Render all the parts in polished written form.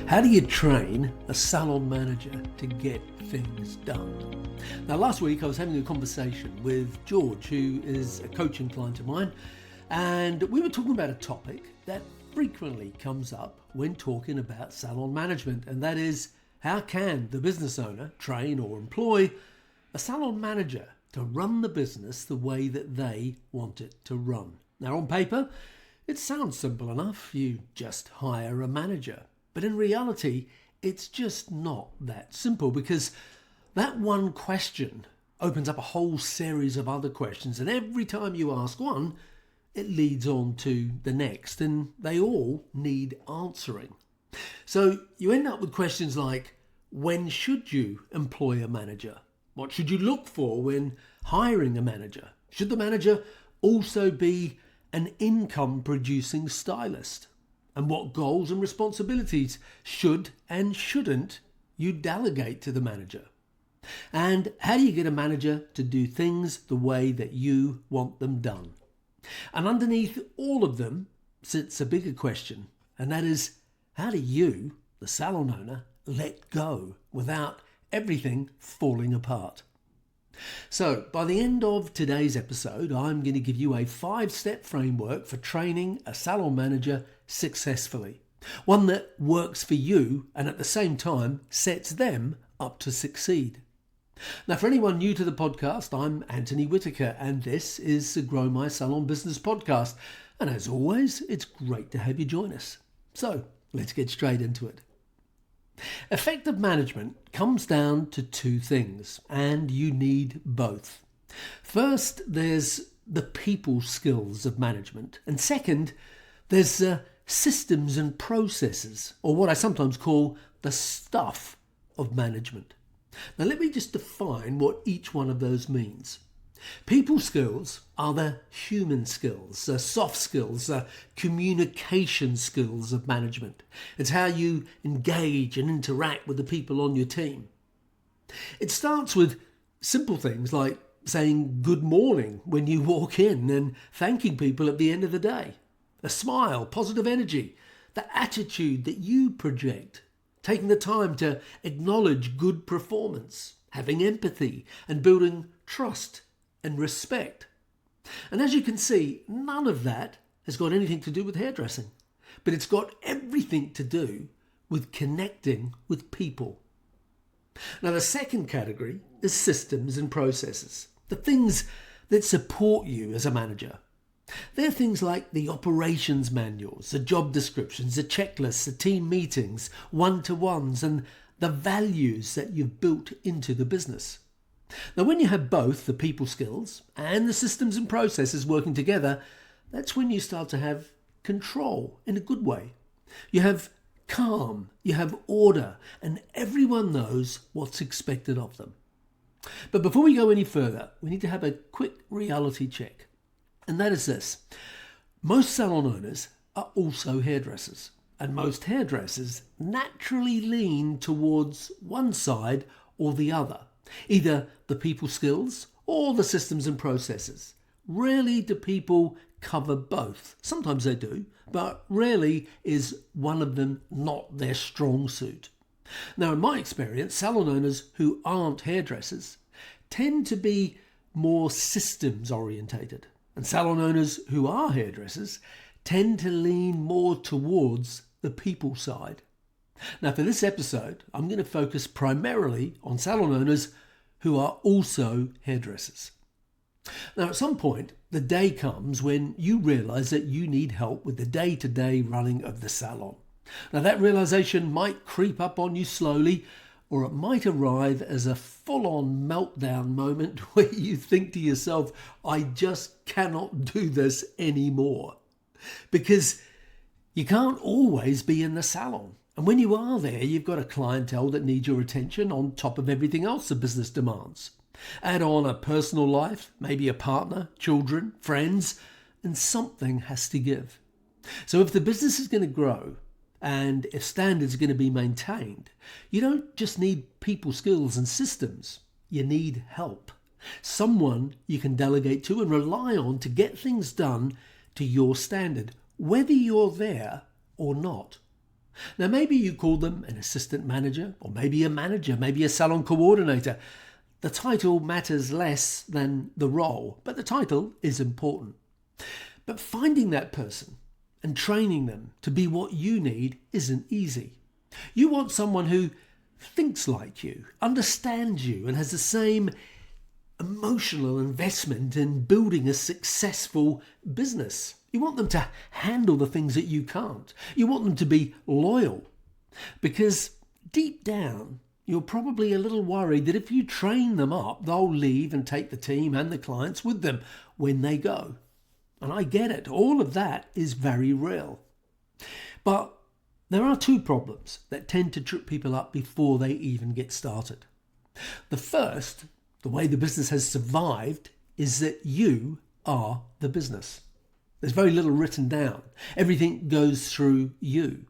How do you train a salon manager to get things done? Now, last week I was having a conversation with George, who is a coaching client of mine, and we were talking about a topic that frequently comes up when talking about salon management, and that is, how can the business owner train or employ a salon manager to run the business the way that they want it to run? Now, on paper, it sounds simple enough. You just hire a manager. But in reality, it's just not that simple, because that one question opens up a whole series of other questions. And every time you ask one, it leads on to the next, and they all need answering. So you end up with questions like, when should you employ a manager? What should you look for when hiring a manager? Should the manager also be an income-producing stylist? And what goals and responsibilities should and shouldn't you delegate to the manager? And how do you get a manager to do things the way that you want them done? And underneath all of them sits a bigger question, and that is, how do you, the salon owner, let go without everything falling apart? So, by the end of today's episode, I'm going to give you a 5-step framework for training a salon manager successfully. One that works for you and at the same time sets them up to succeed. Now, for anyone new to the podcast, I'm Anthony Whitaker, and this is the Grow My Salon Business podcast. And as always, it's great to have you join us. So, let's get straight into it. Effective management comes down to two things, and you need both. First, there's the people skills of management, and second, there's systems and processes, or what I sometimes call the stuff of management. Now, let me just define what each one of those means. People skills are the human skills, the soft skills, the communication skills of management. It's how you engage and interact with the people on your team. It starts with simple things like saying good morning when you walk in and thanking people at the end of the day. A smile, positive energy, the attitude that you project, taking the time to acknowledge good performance, having empathy and building trust and respect. And as you can see, none of that has got anything to do with hairdressing, but it's got everything to do with connecting with people. Now, the second category is systems and processes, the things that support you as a manager. They're things like the operations manuals, the job descriptions, the checklists, the team meetings, one-to-ones, and the values that you've built into the business. Now, when you have both the people skills and the systems and processes working together, that's when you start to have control in a good way. You have calm, you have order, and everyone knows what's expected of them. But before we go any further, we need to have a quick reality check. And that is this. Most salon owners are also hairdressers, and most hairdressers naturally lean towards one side or the other. Either the people skills or the systems and processes. Rarely do people cover both. Sometimes they do, but rarely is one of them not their strong suit. Now, in my experience, salon owners who aren't hairdressers tend to be more systems orientated, and salon owners who are hairdressers tend to lean more towards the people side. Now, for this episode, I'm going to focus primarily on salon owners who are also hairdressers. Now, at some point, the day comes when you realize that you need help with the day-to-day running of the salon. Now, that realization might creep up on you slowly, or it might arrive as a full-on meltdown moment where you think to yourself, I just cannot do this anymore. Because you can't always be in the salon. And when you are there, you've got a clientele that needs your attention on top of everything else the business demands. Add on a personal life, maybe a partner, children, friends, and something has to give. So if the business is going to grow, and if standards are going to be maintained, you don't just need people skills and systems, you need help. Someone you can delegate to and rely on to get things done to your standard, whether you're there or not. Now, maybe you call them an assistant manager, or maybe a manager, maybe a salon coordinator. The title matters less than the role, but the title is important. But finding that person and training them to be what you need isn't easy. You want someone who thinks like you, understands you, and has the same emotional investment in building a successful business. You want them to handle the things that you can't. You want them to be loyal, because deep down, you're probably a little worried that if you train them up, they'll leave and take the team and the clients with them when they go. And I get it. All of that is very real. But there are two problems that tend to trip people up before they even get started. The first, the way the business has survived, is that you are the business. There's very little written down. Everything goes through you.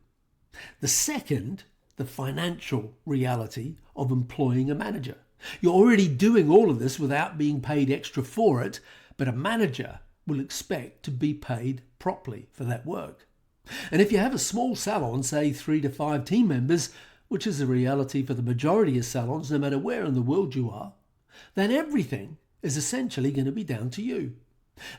The second, the financial reality of employing a manager. You're already doing all of this without being paid extra for it, but a manager will expect to be paid properly for that work. And if you have a small salon, say 3 to 5 team members, which is a reality for the majority of salons, no matter where in the world you are, then everything is essentially going to be down to you.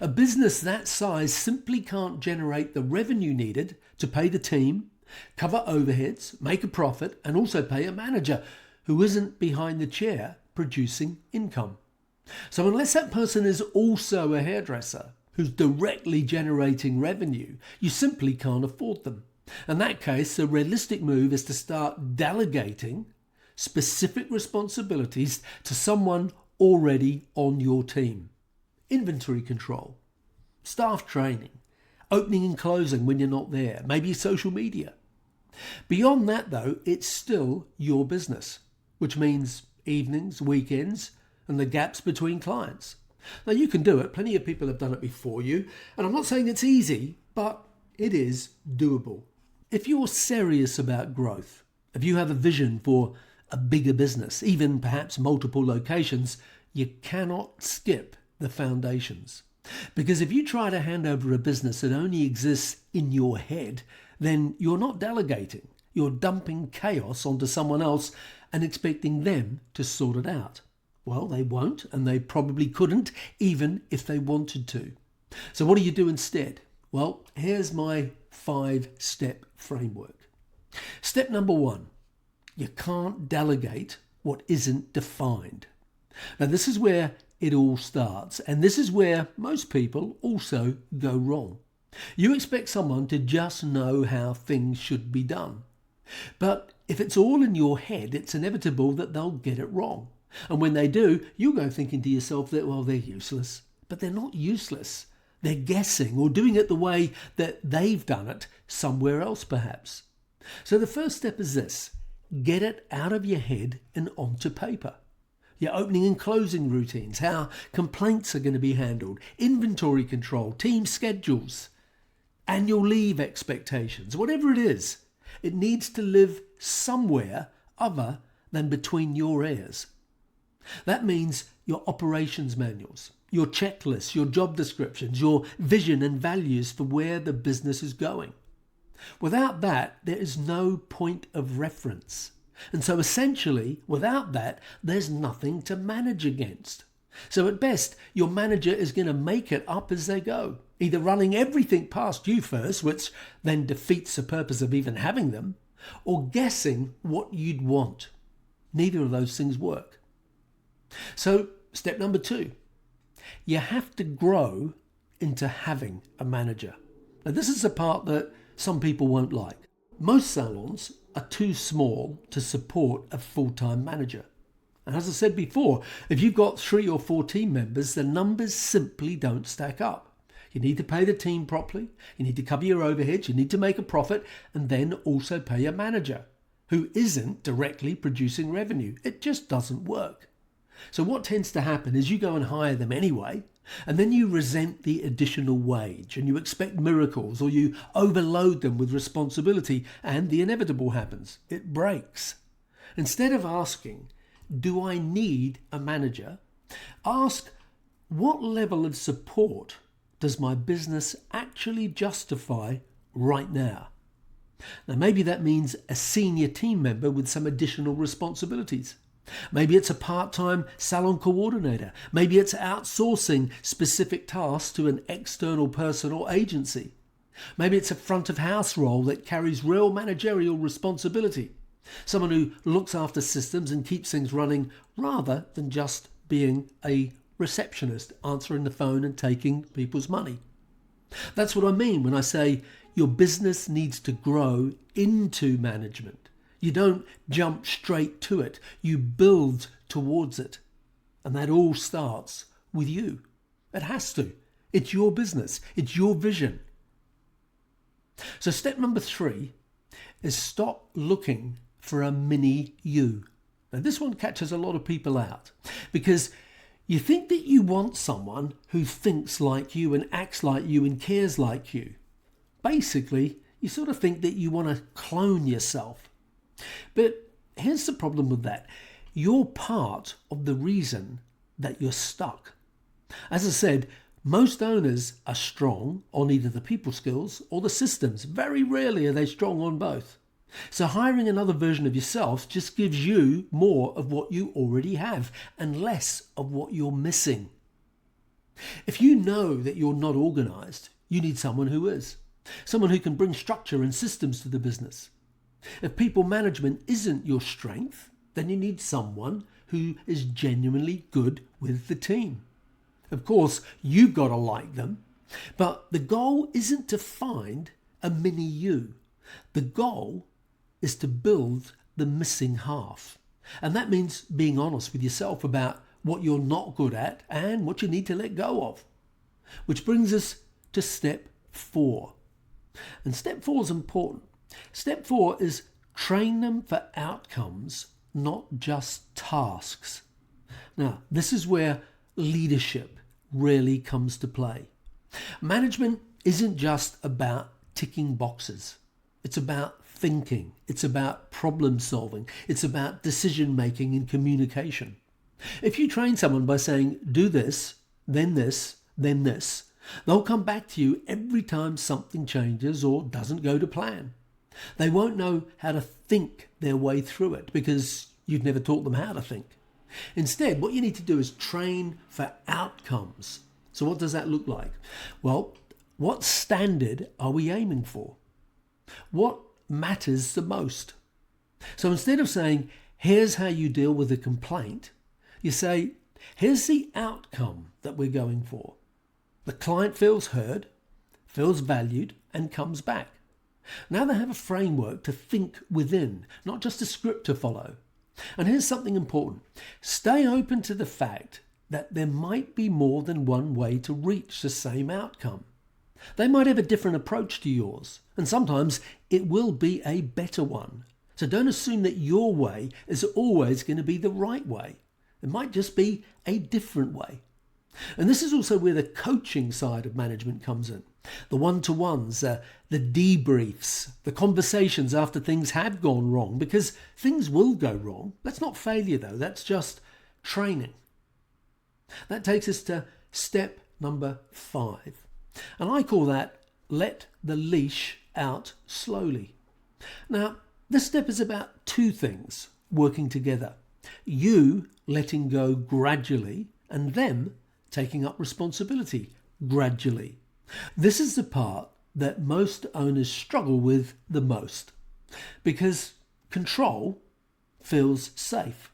A business that size simply can't generate the revenue needed to pay the team, cover overheads, make a profit, and also pay a manager who isn't behind the chair producing income. So unless that person is also a hairdresser who's directly generating revenue, you simply can't afford them. In that case, the realistic move is to start delegating specific responsibilities to someone already on your team. Inventory control, staff training, opening and closing when you're not there, maybe social media. Beyond that, though, it's still your business, which means evenings, weekends, and the gaps between clients. Now, you can do it. Plenty of people have done it before you. And I'm not saying it's easy, but it is doable. If you're serious about growth, if you have a vision for a bigger business, even perhaps multiple locations, you cannot skip the foundations. Because if you try to hand over a business that only exists in your head, then you're not delegating. You're dumping chaos onto someone else and expecting them to sort it out. Well, they won't, and they probably couldn't, even if they wanted to. So what do you do instead? Well, here's my 5-step framework. Step number 1, you can't delegate what isn't defined. Now, this is where it all starts, and this is where most people also go wrong. You expect someone to just know how things should be done. But if it's all in your head, it's inevitable that they'll get it wrong. And when they do, you'll go thinking to yourself that, well, they're useless. But they're not useless. They're guessing or doing it the way that they've done it somewhere else, perhaps. So the first step is this: get it out of your head and onto paper. Your opening and closing routines, how complaints are going to be handled, inventory control, team schedules, annual leave expectations, whatever it is, it needs to live somewhere other than between your ears. That means your operations manuals, your checklists, your job descriptions, your vision and values for where the business is going. Without that, there is no point of reference. And so essentially, without that, there's nothing to manage against. So at best, your manager is going to make it up as they go, either running everything past you first, which then defeats the purpose of even having them, or guessing what you'd want. Neither of those things work. So step number 2, you have to grow into having a manager. Now, this is the part that some people won't like. Most salons are too small to support a full-time manager. And as I said before, if you've got 3 or 4 team members, the numbers simply don't stack up. You need to pay the team properly, you need to cover your overheads, you need to make a profit, and then also pay a manager who isn't directly producing revenue. It just doesn't work. So what tends to happen is you go and hire them anyway, and then you resent the additional wage and you expect miracles, or you overload them with responsibility, and the inevitable happens. It breaks. Instead of asking, do I need a manager? Ask, what level of support does my business actually justify right now? Now, maybe that means a senior team member with some additional responsibilities. Maybe it's a part-time salon coordinator. Maybe it's outsourcing specific tasks to an external person or agency. Maybe it's a front of house role that carries real managerial responsibility. Someone who looks after systems and keeps things running rather than just being a receptionist, answering the phone and taking people's money. That's what I mean when I say your business needs to grow into management. You don't jump straight to it. You build towards it. And that all starts with you. It has to. It's your business. It's your vision. So step number 3 is stop looking for a mini you. Now this one catches a lot of people out because you think that you want someone who thinks like you and acts like you and cares like you. Basically, you sort of think that you want to clone yourself. But here's the problem with that. You're part of the reason that you're stuck. As I said, most owners are strong on either the people skills or the systems. Very rarely are they strong on both. So hiring another version of yourself just gives you more of what you already have and less of what you're missing. If you know that you're not organized, you need someone who is. Someone who can bring structure and systems to the business. If people management isn't your strength, then you need someone who is genuinely good with the team. Of course, you've got to like them, but the goal isn't to find a mini you. The goal is to build the missing half. And that means being honest with yourself about what you're not good at and what you need to let go of. Which brings us to step 4. And step 4 is important. Step 4 is train them for outcomes, not just tasks. Now, this is where leadership really comes to play. Management isn't just about ticking boxes. It's about thinking. It's about problem solving. It's about decision making and communication. If you train someone by saying, do this, then this, then this, they'll come back to you every time something changes or doesn't go to plan. They won't know how to think their way through it because you've never taught them how to think. Instead, what you need to do is train for outcomes. So what does that look like? Well, what standard are we aiming for? What matters the most? So instead of saying, here's how you deal with a complaint, you say, here's the outcome that we're going for. The client feels heard, feels valued, and comes back. Now they have a framework to think within, not just a script to follow. And here's something important. Stay open to the fact that there might be more than one way to reach the same outcome. They might have a different approach to yours, and sometimes it will be a better one. So don't assume that your way is always going to be the right way. It might just be a different way. And this is also where the coaching side of management comes in. The one-to-ones, the debriefs, the conversations after things have gone wrong, because things will go wrong. That's not failure though, that's just training. That takes us to step number 5. And I call that let the leash out slowly. Now, this step is about 2 things working together. You letting go gradually and them taking up responsibility gradually. This is the part that most owners struggle with the most because control feels safe.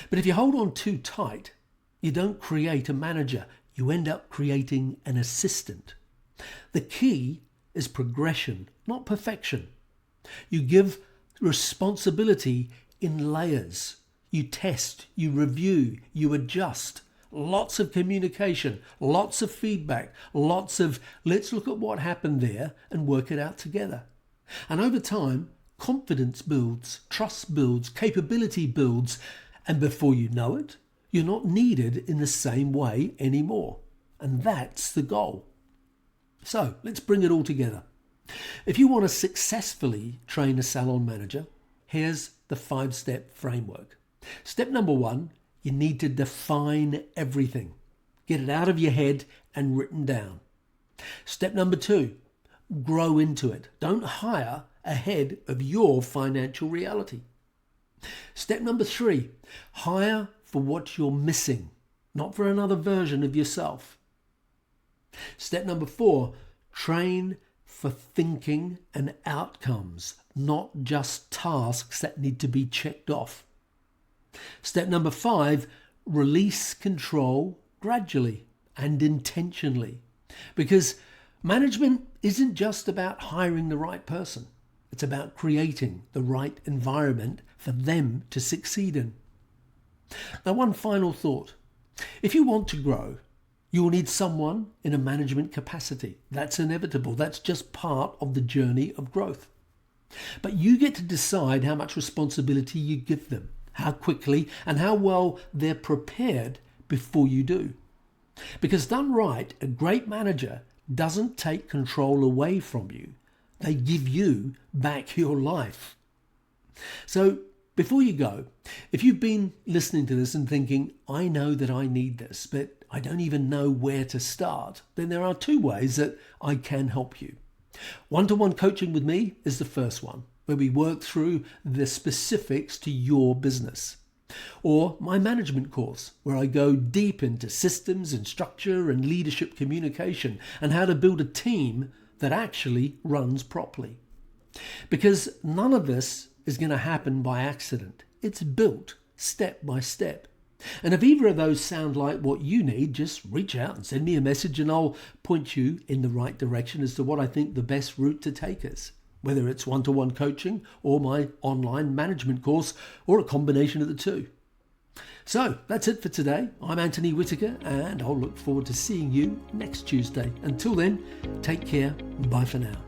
But if you hold on too tight, you don't create a manager. You end up creating an assistant. The key is progression, not perfection. You give responsibility in layers. You test, you review, you adjust. Lots of communication, lots of feedback, lots of let's look at what happened there and work it out together. And over time, confidence builds, trust builds, capability builds, and before you know it, you're not needed in the same way anymore. And that's the goal. So let's bring it all together. If you want to successfully train a salon manager, here's the 5-step framework. Step number 1, you need to define everything. Get it out of your head and written down. Step number 2, grow into it. Don't hire ahead of your financial reality. Step number 3, hire for what you're missing, not for another version of yourself. Step number 4, train for thinking and outcomes, not just tasks that need to be checked off. Step number 5, release control gradually and intentionally, because management isn't just about hiring the right person. It's about creating the right environment for them to succeed in. Now, one final thought. If you want to grow, you will need someone in a management capacity. That's inevitable. That's just part of the journey of growth. But you get to decide how much responsibility you give them, how quickly and how well they're prepared before you do. Because done right, a great manager doesn't take control away from you. They give you back your life. So before you go, if you've been listening to this and thinking, I know that I need this, but I don't even know where to start, then there are 2 ways that I can help you. One-to-one coaching with me is the first one, where we work through the specifics to your business. Or my management course, where I go deep into systems and structure and leadership communication and how to build a team that actually runs properly. Because none of this is going to happen by accident. It's built step by step. And if either of those sound like what you need, just reach out and send me a message and I'll point you in the right direction as to what I think the best route to take is. Whether it's one-to-one coaching or my online management course or a combination of the 2. So that's it for today. I'm Anthony Whitaker and I'll look forward to seeing you next Tuesday. Until then, take care. Bye for now.